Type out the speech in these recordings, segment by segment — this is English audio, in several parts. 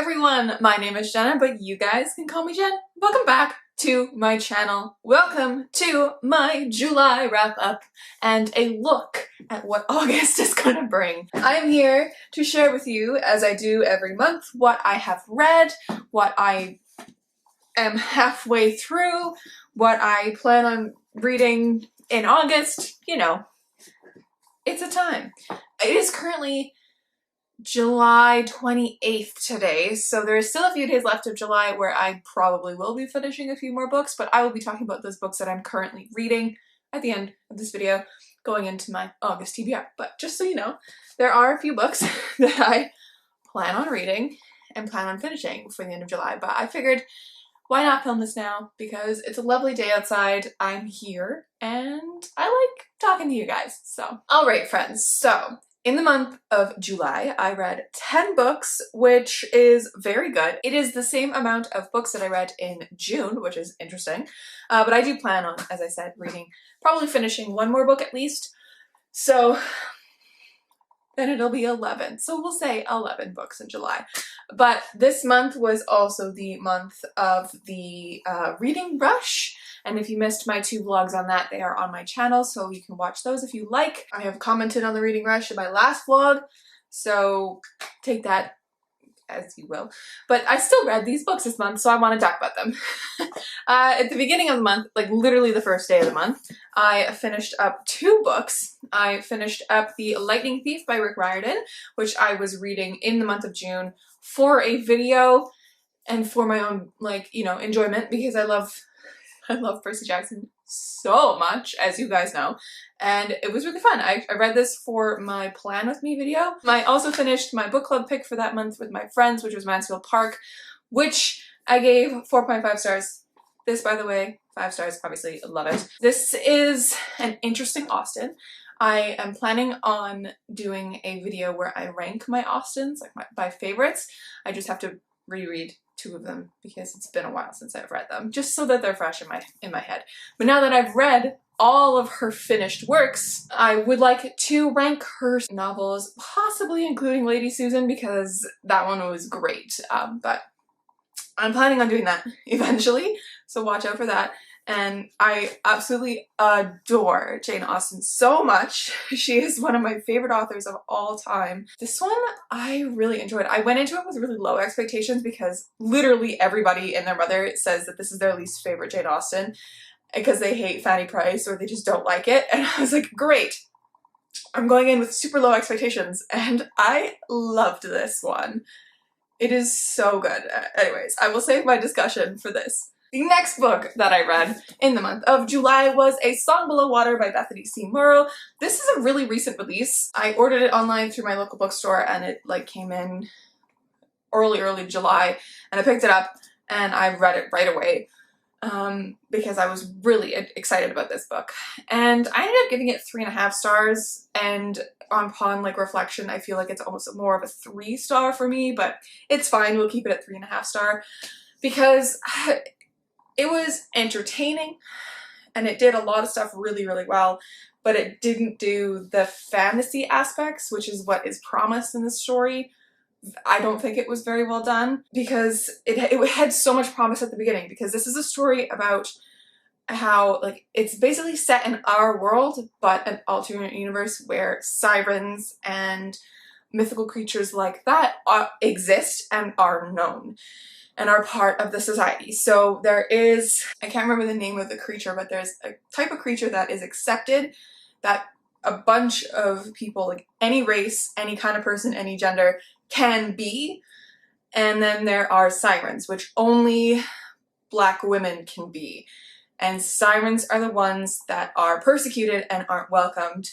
everyone, my name is Jenna, but you guys can call me Jen. Welcome back to my channel. Welcome to my July wrap-up and a look at what August is gonna bring. I am here to share with you, as I do every month, what I have read, what I am halfway through, what I plan on reading in August. You know, it's a time. It is currently July 28th today, so there's still a few days left of July where I probably will be finishing a few more books, but I will be talking about those books that I'm currently reading at the end of this video going into my August TBR. But just so you know, there are a few books that I plan on reading and plan on finishing before the end of July, but I figured why not film this now, because it's a lovely day outside, I'm here, and I like talking to you guys, so. Alright friends, so in the month of July, I read 10 books, which is very good. It is the same amount of books that I read in June, which is interesting. But I do plan on, as I said, probably finishing one more book at least. So then it'll be 11. So we'll say 11 books in July. But this month was also the month of the reading rush. And if you missed my 2 vlogs on that, they are on my channel, so you can watch those if you like. I have commented on the reading rush in my last vlog, so take that as you will. But I still read these books this month, so I want to talk about them. At the beginning of the month, like literally the first day of the month, I finished up 2 books. I finished up The Lightning Thief by Rick Riordan, which I was reading in the month of June for a video and for my own, like, you know, enjoyment, because I love Percy Jackson so much, as you guys know, and it was really fun. I read this for my Plan With Me video. I also finished my book club pick for that month with my friends, which was Mansfield Park, which I gave 4.5 stars. This, by the way, 5 stars, obviously, love it. This is an interesting Austen. I am planning on doing a video where I rank my Austens, like by favorites. I just have to reread 2 of them because it's been a while since I've read them, just so that they're fresh in my head. But now that I've read all of her finished works, I would like to rank her novels, possibly including Lady Susan, because that one was great. But I'm planning on doing that eventually, so watch out for that. And I absolutely adore Jane Austen so much. She is one of my favorite authors of all time. This one I really enjoyed. I went into it with really low expectations because literally everybody and their mother says that this is their least favorite Jane Austen because they hate Fanny Price or they just don't like it. And I was like, great. I'm going in with super low expectations and I loved this one. It is so good. Anyways, I will save my discussion for this. The next book that I read in the month of July was A Song Below Water by Bethany C. Morrow. This is a really recent release. I ordered it online through my local bookstore and it like came in early July, and I picked it up and I read it right away because I was really excited about this book. And I ended up giving it 3.5 stars, and upon like reflection I feel like it's almost more of a 3-star for me, but it's fine, we'll keep it at 3.5 star because it was entertaining and it did a lot of stuff really well, but it didn't do the fantasy aspects, which is what is promised in the story. I don't think it was very well done because it had so much promise at the beginning, because this is a story about how like it's basically set in our world but an alternate universe where sirens and mythical creatures like that exist and are known and are part of the society. So there is, I can't remember the name of the creature, but there's a type of creature that is accepted that a bunch of people, like any race, any kind of person, any gender, can be. And then there are sirens, which only Black women can be. And sirens are the ones that are persecuted and aren't welcomed.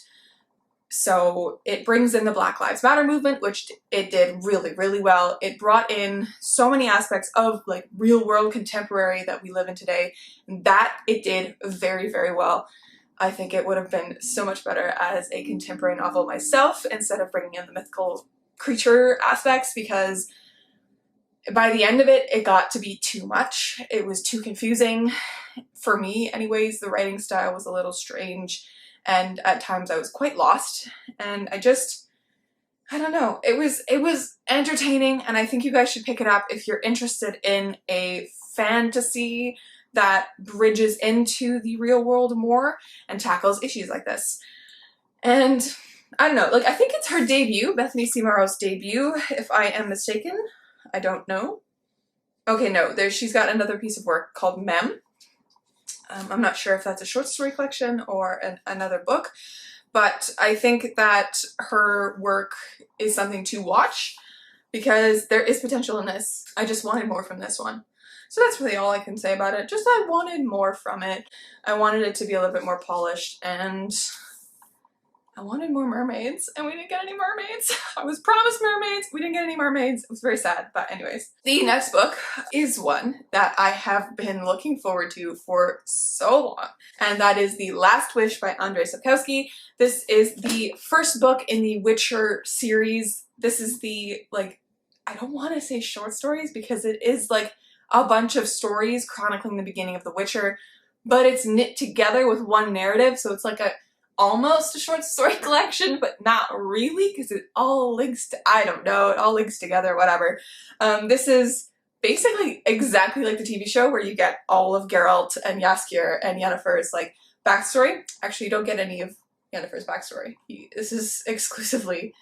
So it brings in the Black Lives Matter movement, which it did really well. It brought in so many aspects of like real world contemporary that we live in today. And that it did very well. I think it would have been so much better as a contemporary novel myself instead of bringing in the mythical creature aspects, because by the end of it, it got to be too much. It was too confusing for me anyways. The writing style was a little strange and at times I was quite lost, and I just I don't know. It was entertaining, and I think you guys should pick it up if you're interested in a fantasy that bridges into the real world more and tackles issues like this. And I don't know, like, I think it's her debut, Bethany C. Morrow's debut, if I am mistaken. I don't know. Okay, no, she's got another piece of work called Mem. I'm not sure if that's a short story collection or another book, but I think that her work is something to watch because there is potential in this. I just wanted more from this one. So that's really all I can say about it. Just I wanted more from it. I wanted it to be a little bit more polished, and I wanted more mermaids, and we didn't get any mermaids. I was promised mermaids, we didn't get any mermaids. It was very sad, but anyways. The next book is one that I have been looking forward to for so long, and that is The Last Wish by Andrzej Sapkowski. This is the first book in the Witcher series. This is the, like, I don't want to say short stories because it is like a bunch of stories chronicling the beginning of The Witcher, but it's knit together with one narrative, so it's like almost a short story collection, but not really, because it all links to, I don't know, it all links together, whatever. This is basically exactly like the TV show where you get all of Geralt and Jaskier and Yennefer's like backstory. Actually, you don't get any of Yennefer's backstory. This is exclusively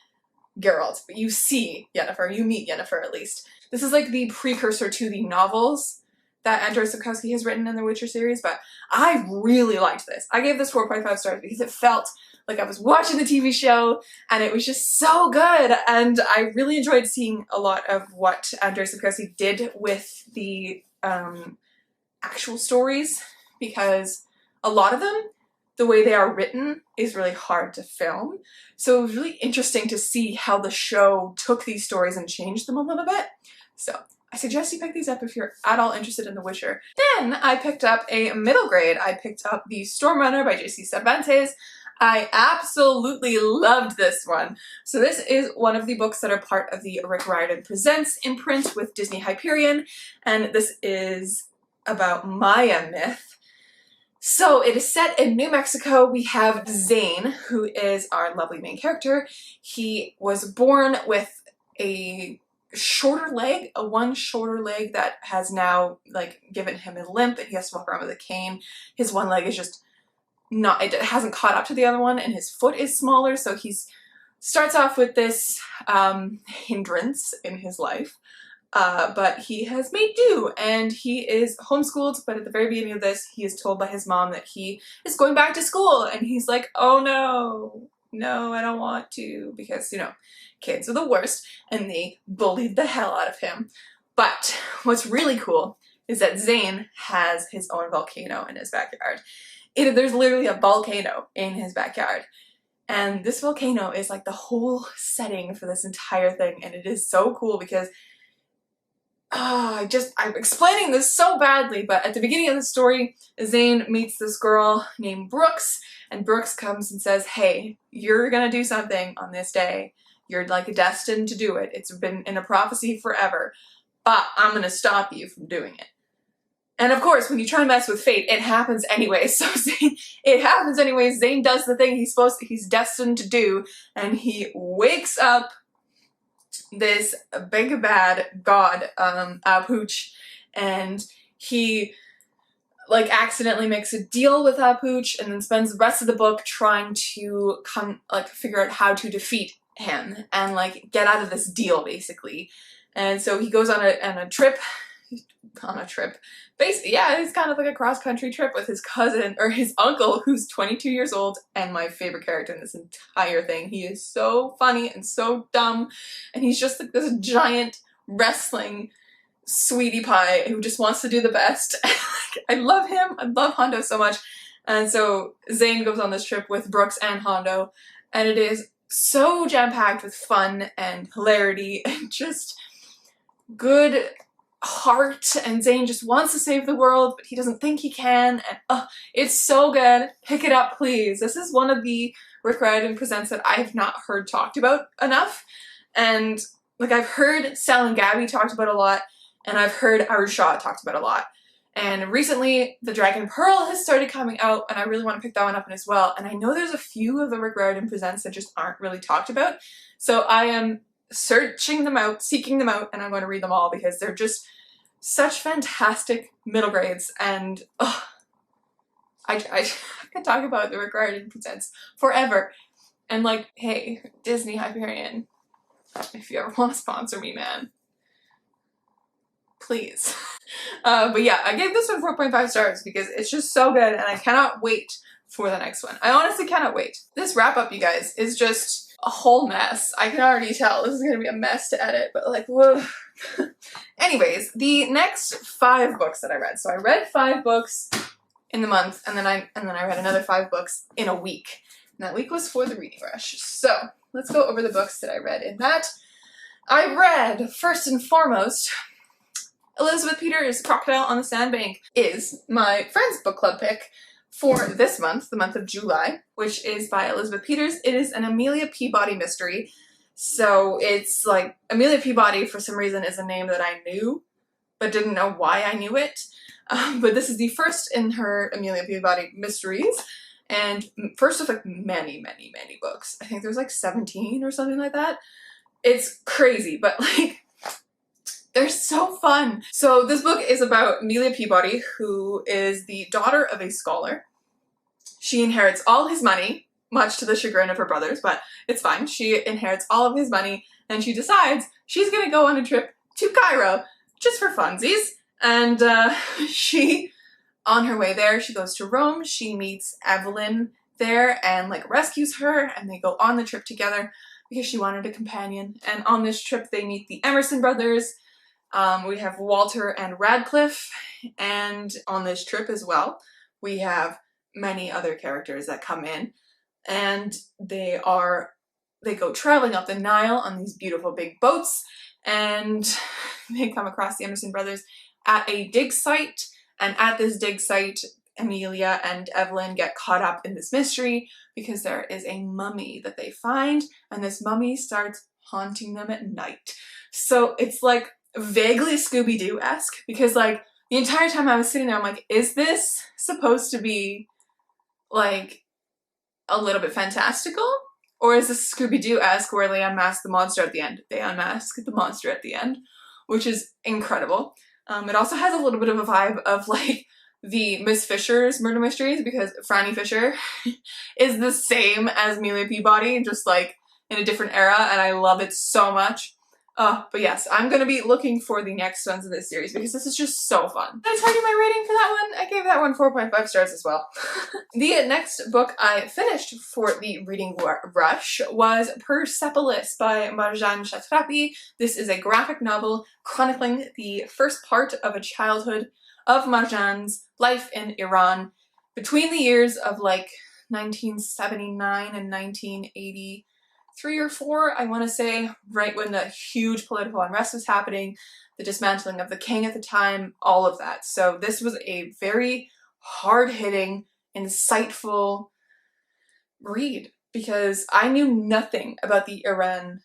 Geralt, but you see Yennefer, you meet Yennefer at least. This is like the precursor to the novels that Andrzej Sapkowski has written in the Witcher series, but I really liked this. I gave this 4.5 stars because it felt like I was watching the TV show and it was just so good, and I really enjoyed seeing a lot of what Andrzej Sapkowski did with the actual stories, because a lot of them, the way they are written is really hard to film. So it was really interesting to see how the show took these stories and changed them a little bit. So I suggest you pick these up if you're at all interested in The Witcher. Then I picked up a middle grade. I picked up The Stormrunner by J.C. Cervantes. I absolutely loved this one. So this is one of the books that are part of the Rick Riordan Presents imprint with Disney Hyperion, and this is about Maya myth. So it is set in New Mexico. We have Zane, who is our lovely main character. He was born with a shorter leg, one shorter leg that has now like given him a limp, and he has to walk around with a cane. His one leg is just not, it hasn't caught up to the other one, and his foot is smaller, so he's starts off with this hindrance in his life. But he has made do, and he is homeschooled, but at the very beginning of this, he is told by his mom that he is going back to school, and he's like, oh no, I don't want to, because, you know, kids are the worst, and they bullied the hell out of him. But what's really cool is that Zane has his own volcano in his backyard. There's literally a volcano in his backyard. And this volcano is like the whole setting for this entire thing, and it is so cool because I'm explaining this so badly, but at the beginning of the story, Zane meets this girl named Brooks, and Brooks comes and says, hey, you're gonna do something on this day. You're like destined to do it. It's been in a prophecy forever, but I'm gonna stop you from doing it. And of course, when you try to mess with fate, it happens anyway. So Zane, it happens anyway. Zane does the thing he's destined to do, and he wakes up this big bad god, Apooch, and he like accidentally makes a deal with Apooch and then spends the rest of the book trying to figure out how to defeat him and like get out of this deal, basically. And so he goes on a trip. Basically, yeah, it's kind of like a cross-country trip with his cousin, or his uncle, who's 22 years old, and my favorite character in this entire thing. He is so funny and so dumb, and he's just like this giant wrestling sweetie pie who just wants to do the best. I love him. I love Hondo so much. And so Zane goes on this trip with Brooks and Hondo, and it is so jam-packed with fun and hilarity and just good heart, and Zane just wants to save the world, but he doesn't think he can, and it's so good. Pick it up, please. This is one of the Rick Riordan Presents that I've not heard talked about enough, and like I've heard Sal and Gabby talked about a lot, and I've heard Irish Shaw talked about a lot, And recently, The Dragon Pearl has started coming out, and I really want to pick that one up as well. And I know there's a few of the Rick Riordan Presents that just aren't really talked about. So I am searching them out, seeking them out, and I'm going to read them all because they're just such fantastic middle grades. And I could talk about the Rick Riordan Presents forever. And like, hey, Disney Hyperion, if you ever want to sponsor me, man, please. But yeah, I gave this one 4.5 stars because it's just so good and I cannot wait for the next one. I honestly cannot wait. This wrap up, you guys, is just a whole mess. I can already tell this is gonna be a mess to edit, but like, whoa. Anyways, the next 5 books that I read. So I read 5 books in the month, and then I read another 5 books in a week. And that week was for the Reading Rush. So let's go over the books that I read in that. I read, first and foremost, Elizabeth Peters' Crocodile on the Sandbank is my friend's book club pick for this month, the month of July, which is by Elizabeth Peters. It is an Amelia Peabody mystery. So it's like, Amelia Peabody for some reason is a name that I knew, but didn't know why I knew it. But this is the first in her Amelia Peabody mysteries, and first of like many, many, many books. I think there's like 17 or something like that. It's crazy, but like, they're so fun. So this book is about Amelia Peabody, who is the daughter of a scholar. She inherits all his money, much to the chagrin of her brothers, but it's fine. She inherits all of his money, and she decides she's gonna go on a trip to Cairo, just for funsies. And she, on her way there, she goes to Rome. She meets Evelyn there and like rescues her, and they go on the trip together because she wanted a companion. And on this trip, they meet the Emerson brothers. We have Walter and Radcliffe, and on this trip as well, we have many other characters that come in, and they go traveling up the Nile on these beautiful big boats, and they come across the Emerson brothers at a dig site, and at this dig site, Amelia and Evelyn get caught up in this mystery because there is a mummy that they find, and this mummy starts haunting them at night. So it's like vaguely Scooby-Doo-esque, because like the entire time I was sitting there, I'm like, is this supposed to be like a little bit fantastical? Or is this Scooby-Doo-esque where they unmask the monster at the end? They unmask the monster at the end, which is incredible. It also has a little bit of a vibe of like the Miss Fisher's murder mysteries, because Franny Fisher is the same as Amelia Peabody, just like in a different era, and I love it so much. But yes, I'm gonna be looking for the next ones in this series because this is just so fun. Did I tell you my rating for that one? I gave that one 4.5 stars as well. The next book I finished for the Reading Rush was Persepolis by Marjane Satrapi. This is a graphic novel chronicling the first part of a childhood of Marjane's life in Iran between the years of like 1979 and 1983 or 4, I want to say, right when the huge political unrest was happening, the dismantling of the king at the time, all of that. So this was a very hard-hitting, insightful read because I knew nothing about the Iran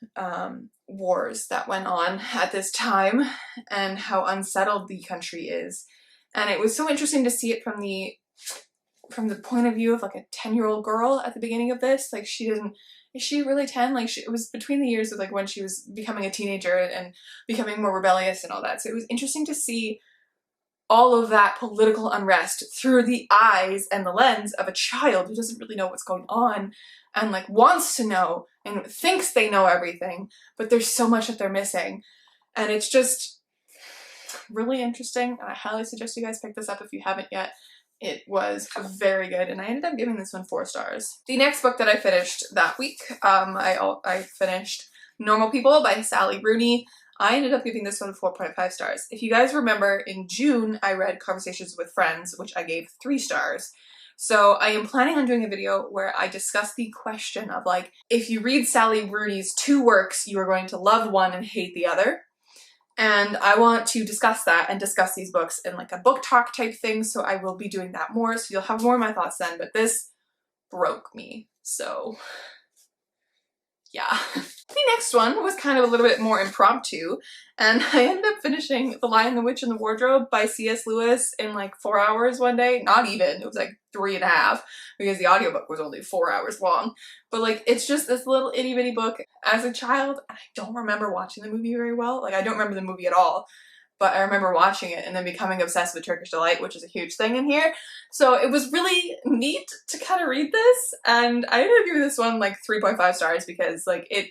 wars that went on at this time and how unsettled the country is. And it was so interesting to see it from the point of view of like a 10-year-old girl at the beginning of this. Like, is she really 10? Like, it was between the years of like when she was becoming a teenager and becoming more rebellious and all that. So it was interesting to see all of that political unrest through the eyes and the lens of a child who doesn't really know what's going on and like wants to know and thinks they know everything, but there's so much that they're missing. And it's just really interesting, and I highly suggest you guys pick this up if you haven't yet. It was very good, and I ended up giving this one 4 stars. The next book that I finished that week, I finished Normal People by Sally Rooney. I ended up giving this one 4.5 stars. If you guys remember, in June, I read Conversations with Friends, which I gave 3 stars. So I am planning on doing a video where I discuss the question of like, if you read Sally Rooney's 2 works, you are going to love one and hate the other. And I want to discuss that and discuss these books in like a book talk type thing, so I will be doing that more, so you'll have more of my thoughts then, but this broke me, so yeah. The next one was kind of a little bit more impromptu, and I ended up finishing The Lion, the Witch, and the Wardrobe by C.S. Lewis in like 4 hours one day. Not even, it was like 3.5 because the audiobook was only 4 hours long. But like, it's just this little itty bitty book. As a child, I don't remember watching the movie very well. Like, I don't remember the movie at all. But I remember watching it and then becoming obsessed with Turkish Delight, which is a huge thing in here. So it was really neat to kind of read this, and I ended up giving this one like 3.5 stars because like it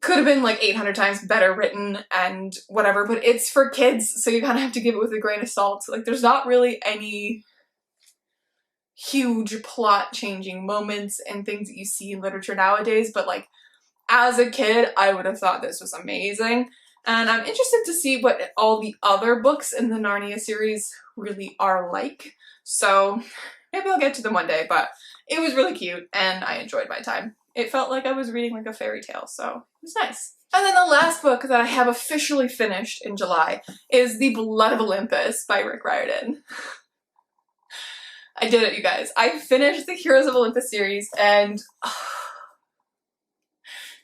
could have been like 800 times better written and whatever, but it's for kids, so you kind of have to give it with a grain of salt. Like, there's not really any huge plot changing moments and things that you see in literature nowadays, but like as a kid, I would have thought this was amazing. And I'm interested to see what all the other books in the Narnia series really are like. So maybe I'll get to them one day, but it was really cute and I enjoyed my time. It felt like I was reading like a fairy tale, so it was nice. And then the last book that I have officially finished in July is The Blood of Olympus by Rick Riordan. I did it, you guys. I finished the Heroes of Olympus series, and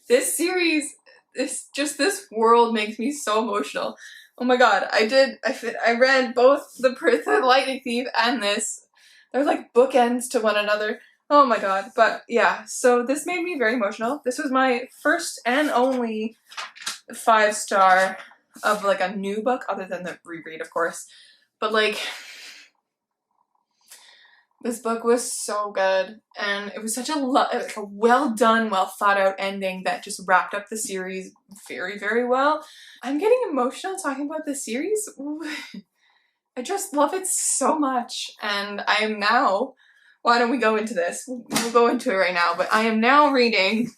this series, this world makes me so emotional. Oh my god, I read both the Lightning Thief and this. They're like bookends to one another. Oh my god, but yeah, so this made me very emotional. This was my first and only 5-star of like a new book, other than the reread, of course. But like, this book was so good, and it was such a well done, well thought out ending that just wrapped up the series very, very well. I'm getting emotional talking about this series. I just love it so much, and I am now, why don't we go into this? We'll go into it right now, but I am now reading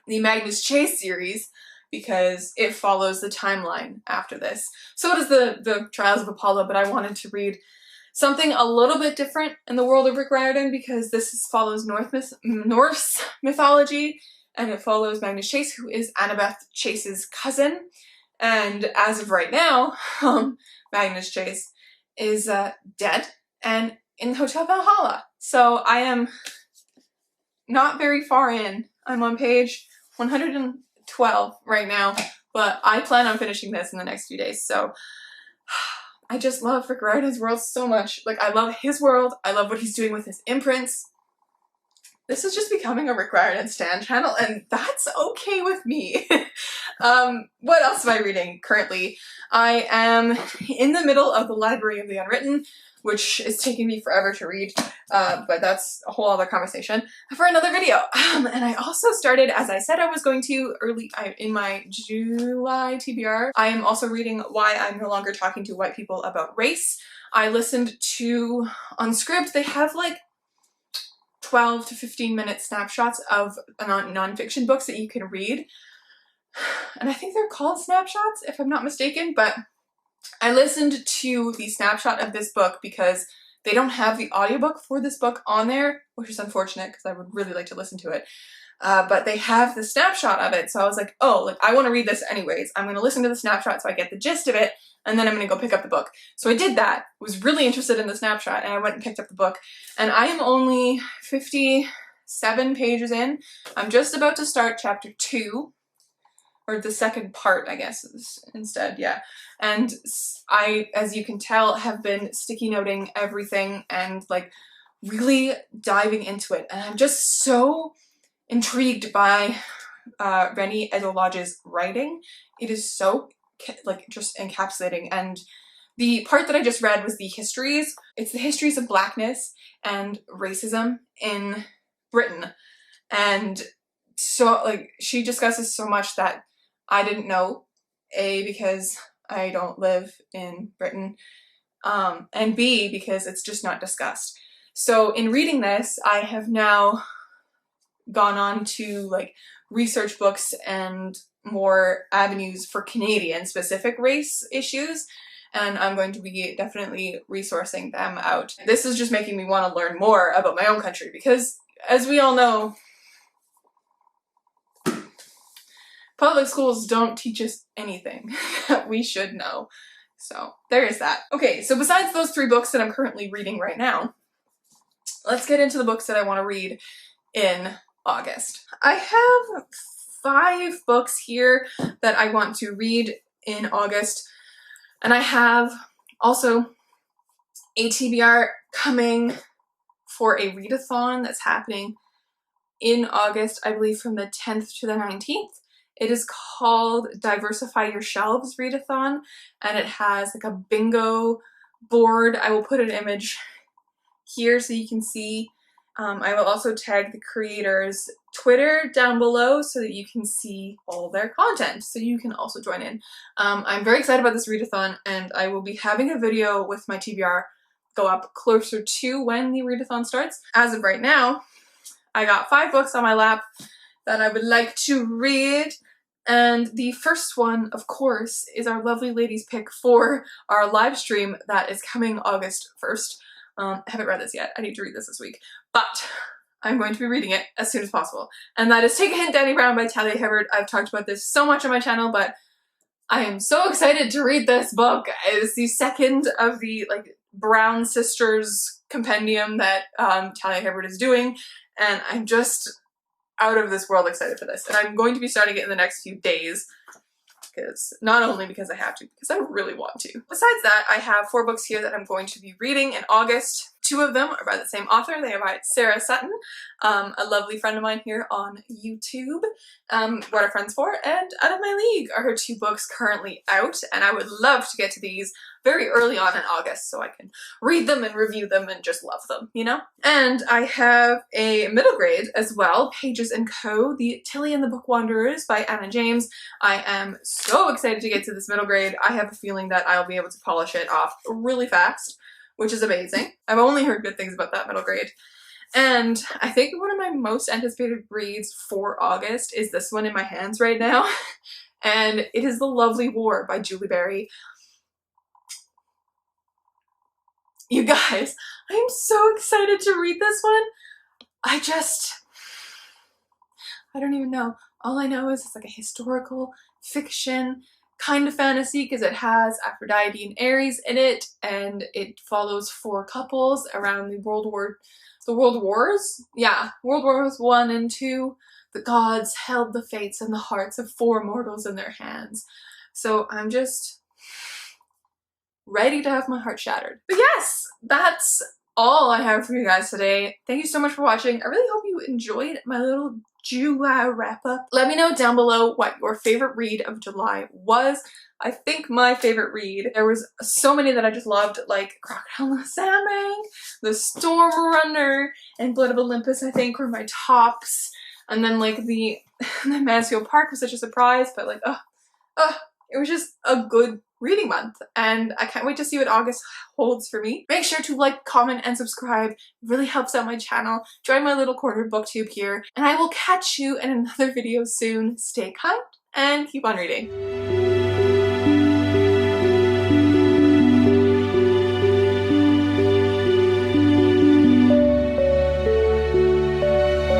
the Magnus Chase series because it follows the timeline after this. So does the Trials of Apollo, but I wanted to read something a little bit different in the world of Rick Riordan because this follows Norse mythology, and it follows Magnus Chase, who is Annabeth Chase's cousin. And as of right now, Magnus Chase is dead and in Hotel Valhalla. So I am not very far in. I'm on page 112 right now, but I plan on finishing this in the next few days. So I just love Rick Riordan's world so much. Like, I love his world. I love what he's doing with his imprints. This is just becoming a Rick Riordan stan channel, and that's okay with me. What else am I reading currently? I am in the middle of The Library of the Unwritten, which is taking me forever to read, but that's a whole other conversation for another video. And I also started, as I said I was going to in my July TBR, I am also reading Why I'm No Longer Talking to White People About Race. I listened to, on Scribd, they have like 12 to 15 minute snapshots of non-fiction books that you can read. And I think they're called snapshots, if I'm not mistaken, but I listened to the snapshot of this book because they don't have the audiobook for this book on there, which is unfortunate because I would really like to listen to it. But they have the snapshot of it, so I was like, oh, like, I want to read this anyways. I'm going to listen to the snapshot so I get the gist of it, and then I'm going to go pick up the book. So I did that, was really interested in the snapshot, and I went and picked up the book. And I am only 57 pages in. I'm just about to start chapter 2. Or the second part, I guess, instead, yeah. And I, as you can tell, have been sticky noting everything and like really diving into it. And I'm just so intrigued by Rennie Eddo-Lodge's writing. It is so like just encapsulating. And the part that I just read was the histories. It's the histories of Blackness and racism in Britain. And so like she discusses so much that I didn't know, A, because I don't live in Britain, and B, because it's just not discussed. So in reading this, I have now gone on to like research books and more avenues for Canadian specific race issues, and I'm going to be definitely resourcing them out. This is just making me want to learn more about my own country because, as we all know, public schools don't teach us anything that we should know. So there is that. Okay, so besides those 3 books that I'm currently reading right now, let's get into the books that I want to read in August. I have 5 books here that I want to read in August. And I have also a TBR coming for a readathon that's happening in August, I believe from the 10th to the 19th. It is called Diversify Your Shelves Readathon, and it has like a bingo board. I will put an image here so you can see. I will also tag the creators' Twitter down below so that you can see all their content, so you can also join in. I'm very excited about this readathon, and I will be having a video with my TBR go up closer to when the readathon starts. As of right now, I got 5 books on my lap that I would like to read, and the first one, of course, is our lovely ladies pick for our live stream that is coming August 1st. I haven't read this yet. I need to read this week, but I'm going to be reading it as soon as possible. And that is Take a Hint, Danny Brown by Talia Hibbert. I've talked about this so much on my channel, but I am so excited to read this book. It's the second of the Brown Sisters compendium that Talia Hibbert is doing, and I'm just out of this world excited for this. And I'm going to be starting it in the next few days. Not only because I have to, because I really want to. Besides that, I have 4 books here that I'm going to be reading in August. 2 of them are by the same author. They are by Sarah Sutton, a lovely friend of mine here on YouTube. What Are Friends For? And Out of My League are her 2 books currently out, and I would love to get to these very early on in August so I can read them and review them and just love them, you know? And I have a middle grade as well, Pages & Co., The Tilly and the Book Wanderers by Anna James. I am so excited to get to this middle grade. I have a feeling that I'll be able to polish it off really fast, which is amazing. I've only heard good things about that middle grade. And I think one of my most anticipated reads for August is this one in my hands right now. And it is The Lovely War by Julie Berry. You guys, I'm so excited to read this one. I don't even know. All I know is it's like a historical fiction kind of fantasy because it has Aphrodite and Ares in it, and it follows 4 couples around the World Wars? Yeah, World Wars 1 and 2. The gods held the fates and the hearts of 4 mortals in their hands. So I'm just ready to have my heart shattered. But yes, that's all I have for you guys today. Thank you so much for watching. I really hope you enjoyed my little July wrap-up. Let me know down below what your favorite read of July was. I think my favorite read, there was so many that I just loved, like Crocodile and the Salmon, The Storm Runner, and Blood of Olympus, I think, were my tops. And then the Mansfield Park was such a surprise, but it was just a good reading month, and I can't wait to see what August holds for me. Make sure to like, comment, and subscribe. It really helps out my channel. Join my little corner booktube here, and I will catch you in another video soon. Stay kind and keep on reading.